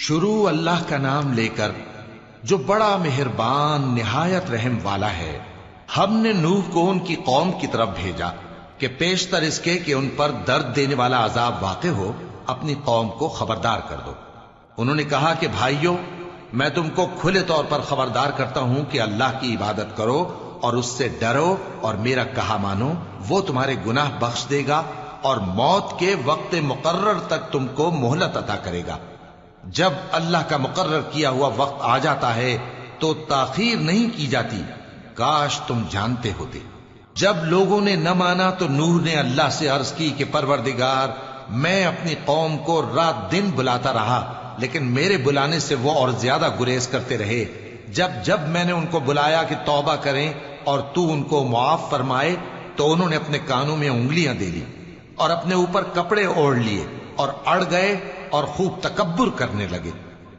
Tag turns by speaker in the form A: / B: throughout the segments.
A: شروع اللہ کا نام لے کر جو بڑا مہربان نہایت رحم والا ہے۔ ہم نے نوح کو ان کی قوم کی طرف بھیجا کہ پیشتر اس کے کہ ان پر درد دینے والا عذاب واقع ہو اپنی قوم کو خبردار کر دو۔ انہوں نے کہا کہ بھائیو، میں تم کو کھلے طور پر خبردار کرتا ہوں کہ اللہ کی عبادت کرو اور اس سے ڈرو اور میرا کہا مانو، وہ تمہارے گناہ بخش دے گا اور موت کے وقت مقرر تک تم کو مہلت عطا کرے گا۔ جب اللہ کا مقرر کیا ہوا وقت آ جاتا ہے تو تاخیر نہیں کی جاتی، کاش تم جانتے ہوتے۔ جب لوگوں نے نہ مانا تو نوح نے اللہ سے عرض کی کہ پروردگار، میں اپنی قوم کو رات دن بلاتا رہا لیکن میرے بلانے سے وہ اور زیادہ گریز کرتے رہے۔ جب میں نے ان کو بلایا کہ توبہ کریں اور تو ان کو معاف فرمائے تو انہوں نے اپنے کانوں میں انگلیاں دے لی اور اپنے اوپر کپڑے اوڑھ لیے اور اڑ گئے اور خوب تکبر کرنے لگے۔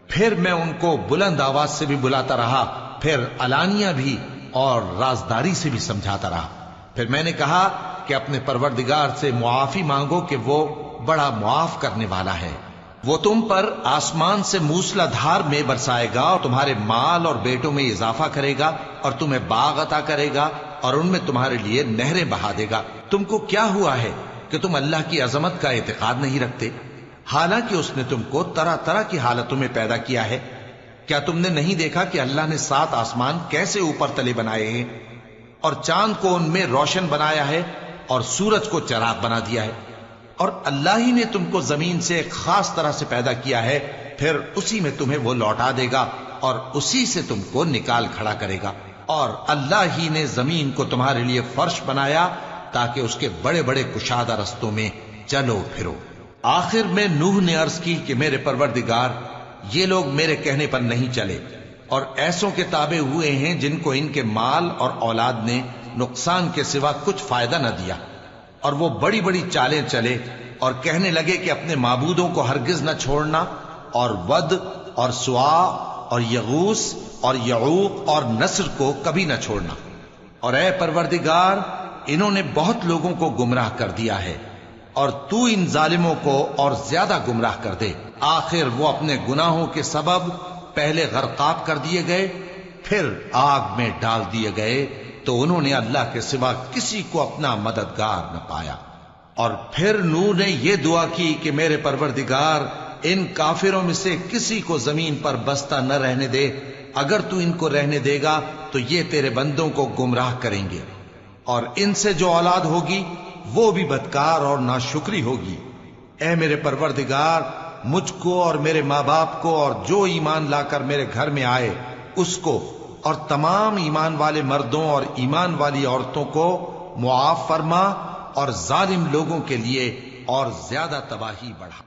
A: پھر میں ان کو بلند آواز سے بھی بلاتا رہا، پھر علانیہ بھی اور رازداری سے بھی سمجھاتا رہا۔ پھر میں نے کہا کہ اپنے پروردگار سے معافی مانگو کہ وہ بڑا معاف کرنے والا ہے۔ وہ تم پر آسمان سے موسلا دھار میں برسائے گا اور تمہارے مال اور بیٹوں میں اضافہ کرے گا اور تمہیں باغ عطا کرے گا اور ان میں تمہارے لیے نہریں بہا دے گا۔ تم کو کیا ہوا ہے کہ تم اللہ کی عظمت کا اعتقاد نہیں رکھتے، حالانکہ اس نے تم کو طرح طرح کی حالتوں میں پیدا کیا ہے؟ کیا تم نے نہیں دیکھا کہ اللہ نے 7 آسمان کیسے اوپر تلے بنائے ہیں اور چاند کو ان میں روشن بنایا ہے اور سورج کو چراغ بنا دیا ہے؟ اور اللہ ہی نے تم کو زمین سے ایک خاص طرح سے پیدا کیا ہے، پھر اسی میں تمہیں وہ لوٹا دے گا اور اسی سے تم کو نکال کھڑا کرے گا۔ اور اللہ ہی نے زمین کو تمہارے لیے فرش بنایا تاکہ اس کے بڑے بڑے کشادہ رستوں میں چلو پھرو۔ آخر میں نوح نے عرض کی کہ میرے پروردگار، یہ لوگ میرے کہنے پر نہیں چلے اور ایسوں کے تابع ہوئے ہیں جن کو ان کے مال اور اولاد نے نقصان کے سوا کچھ فائدہ نہ دیا، اور وہ بڑی بڑی چالیں چلے اور کہنے لگے کہ اپنے معبودوں کو ہرگز نہ چھوڑنا، اور ود اور سوا اور یغوس اور یعوق اور نصر کو کبھی نہ چھوڑنا۔ اور اے پروردگار، انہوں نے بہت لوگوں کو گمراہ کر دیا ہے اور تو ان ظالموں کو اور زیادہ گمراہ کر دے۔ آخر وہ اپنے گناہوں کے سبب پہلے غرقاب کر دیے گئے، پھر آگ میں ڈال دیے گئے، تو انہوں نے اللہ کے سوا کسی کو اپنا مددگار نہ پایا۔ اور پھر نوح نے یہ دعا کی کہ میرے پروردگار، ان کافروں میں سے کسی کو زمین پر بستہ نہ رہنے دے، اگر تو ان کو رہنے دے گا تو یہ تیرے بندوں کو گمراہ کریں گے، اور ان سے جو اولاد ہوگی وہ بھی بدکار اور ناشکری ہوگی۔ اے میرے پروردگار، مجھ کو اور میرے ماں باپ کو اور جو ایمان لا کر میرے گھر میں آئے اس کو اور تمام ایمان والے مردوں اور ایمان والی عورتوں کو معاف فرما، اور ظالم لوگوں کے لیے اور زیادہ تباہی بڑھا۔